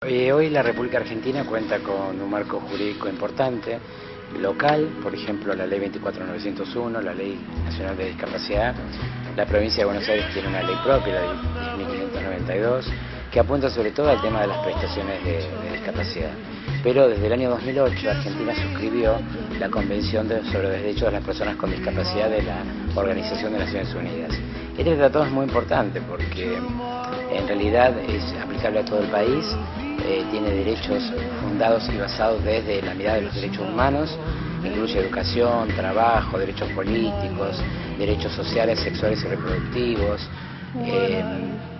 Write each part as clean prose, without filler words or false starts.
Hoy la República Argentina cuenta con un marco jurídico importante, local, por ejemplo la Ley 24901, la Ley Nacional de Discapacidad. La provincia de Buenos Aires tiene una ley propia, la 10.592, que apunta sobre todo al tema de las prestaciones de discapacidad. Pero desde el año 2008 Argentina suscribió la Convención sobre los Derechos de las Personas con Discapacidad de la Organización de Naciones Unidas. Este tratado es muy importante porque en realidad es aplicable a todo el país, tiene derechos fundados y basados desde la mirada de los derechos humanos, incluye educación, trabajo, derechos políticos, derechos sociales, sexuales y reproductivos,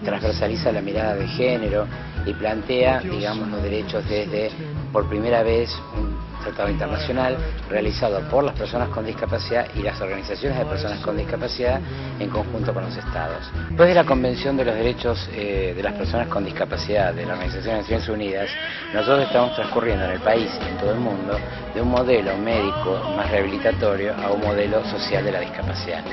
transversaliza la mirada de género y plantea, digamos, los derechos desde, por primera vez, un tratado internacional realizado por las personas con discapacidad y las organizaciones de personas con discapacidad en conjunto con los estados. Después de la Convención de los Derechos de las Personas con Discapacidad de la Organización de Naciones Unidas, nosotros estamos transcurriendo en el país y en todo el mundo de un modelo médico más rehabilitatorio a un modelo social de la discapacidad.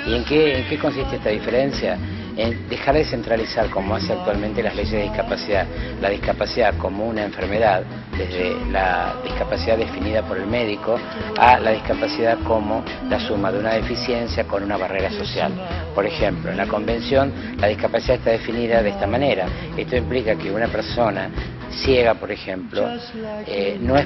¿Y en qué consiste esta diferencia? En dejar de centralizar, como hace actualmente las leyes de discapacidad, la discapacidad como una enfermedad, desde la discapacidad definida por el médico, a la discapacidad como la suma de una deficiencia con una barrera social. Por ejemplo, en la Convención la discapacidad está definida de esta manera. Esto implica que una persona ciega, por ejemplo, no es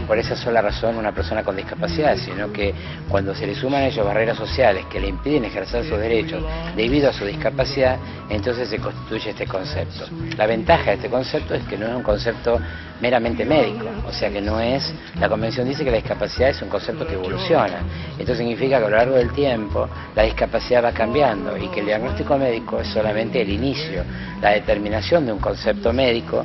por esa sola razón una persona con discapacidad, sino que cuando se le suman a ellos barreras sociales que le impiden ejercer sus derechos debido a su discapacidad, entonces se constituye este concepto. La ventaja de este concepto es que no es un concepto meramente médico, o sea que no es, la Convención dice que la discapacidad es un concepto que evoluciona, esto significa que a lo largo del tiempo la discapacidad va cambiando y que el diagnóstico médico es solamente el inicio, la determinación de un concepto médico,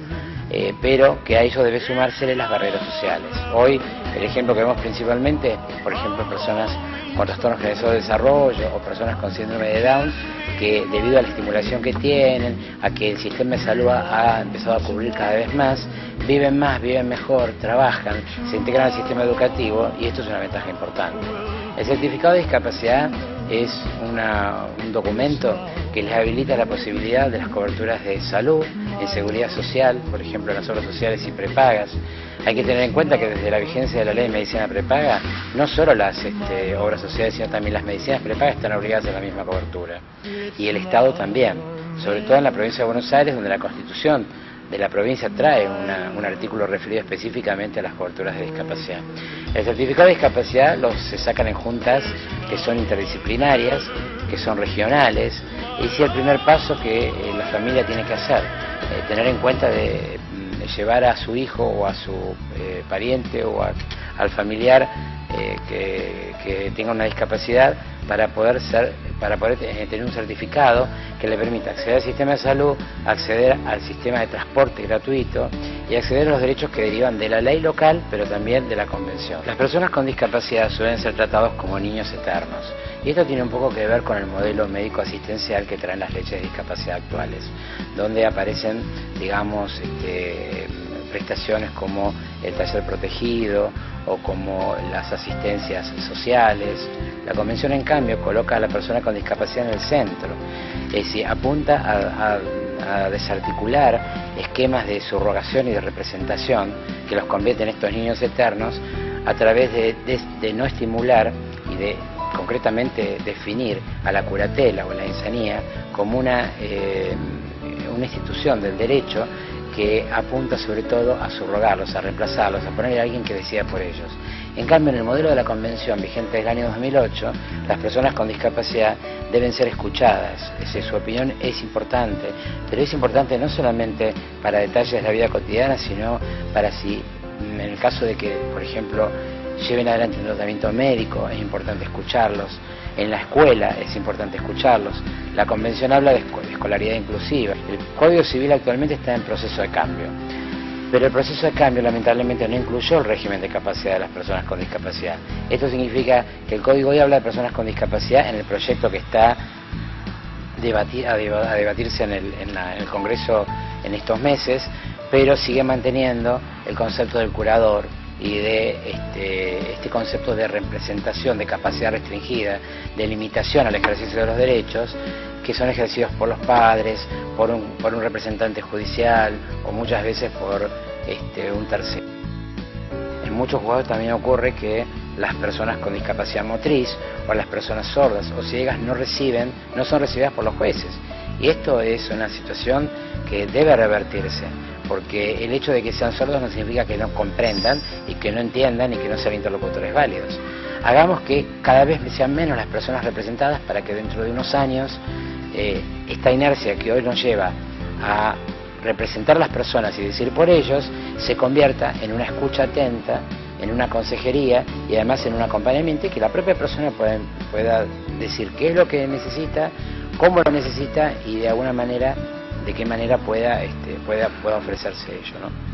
pero que a ello debe sumársele las barreras sociales. Hoy el ejemplo que vemos principalmente, por ejemplo, personas con trastornos generalizados de desarrollo o personas con síndrome de Down, que debido a la estimulación que tienen, a que el sistema de salud ha empezado a cubrir cada vez más, viven mejor, trabajan, se integran al sistema educativo y esto es una ventaja importante. El certificado de discapacidad es un documento que les habilita la posibilidad de las coberturas de salud, en seguridad social, por ejemplo en las obras sociales y prepagas. Hay que tener en cuenta que desde la vigencia de la ley de medicina prepaga, no solo las obras sociales, sino también las medicinas prepagas están obligadas a la misma cobertura. Y el Estado también, sobre todo en la provincia de Buenos Aires, donde la Constitución de la provincia trae un artículo referido específicamente a las coberturas de discapacidad. El certificado de discapacidad se sacan en juntas que son interdisciplinarias, que son regionales, y es el primer paso que la familia tiene que hacer, tener en cuenta de llevar a su hijo o a su pariente o al familiar que tenga una discapacidad para poder tener un certificado que le permita acceder al sistema de salud, acceder al sistema de transporte gratuito y acceder a los derechos que derivan de la ley local, pero también de la Convención. Las personas con discapacidad suelen ser tratados como niños eternos, y esto tiene un poco que ver con el modelo médico asistencial que traen las leyes de discapacidad actuales, donde aparecen, digamos, prestaciones como el taller protegido o como las asistencias sociales. La Convención, en cambio, coloca a la persona con discapacidad en el centro, es decir, apunta a desarticular esquemas de subrogación y de representación que los convierten en estos niños eternos a través de no estimular y de concretamente definir a la curatela o la ensanía como una institución del derecho que apunta sobre todo a subrogarlos, a reemplazarlos, a poner a alguien que decida por ellos. En cambio, en el modelo de la Convención vigente del año 2008, las personas con discapacidad deben ser escuchadas. Su opinión es importante, pero es importante no solamente para detalles de la vida cotidiana, sino para si, en el caso de que, por ejemplo, lleven adelante un tratamiento médico, es importante escucharlos. En la escuela es importante escucharlos. La Convención habla de escolaridad inclusiva. El Código Civil actualmente está en proceso de cambio, pero el proceso de cambio lamentablemente no incluyó el régimen de capacidad de las personas con discapacidad. Esto significa que el Código hoy habla de personas con discapacidad en el proyecto que está a debatirse en el Congreso en estos meses, pero sigue manteniendo el concepto del curador y de este concepto de representación, de capacidad restringida, de limitación al ejercicio de los derechos, que son ejercidos por los padres, por un representante judicial o muchas veces por un tercero. En muchos juzgados también ocurre que las personas con discapacidad motriz o las personas sordas o ciegas no son recibidas por los jueces. Y esto es una situación que debe revertirse, porque el hecho de que sean sordos no significa que no comprendan y que no entiendan y que no sean interlocutores válidos. Hagamos que cada vez sean menos las personas representadas para que dentro de unos años esta inercia que hoy nos lleva a representar a las personas y decir por ellos se convierta en una escucha atenta, en una consejería y además en un acompañamiento, y que la propia persona pueda decir qué es lo que necesita, cómo lo necesita y de alguna manera, de qué manera pueda ofrecerse ello, ¿no?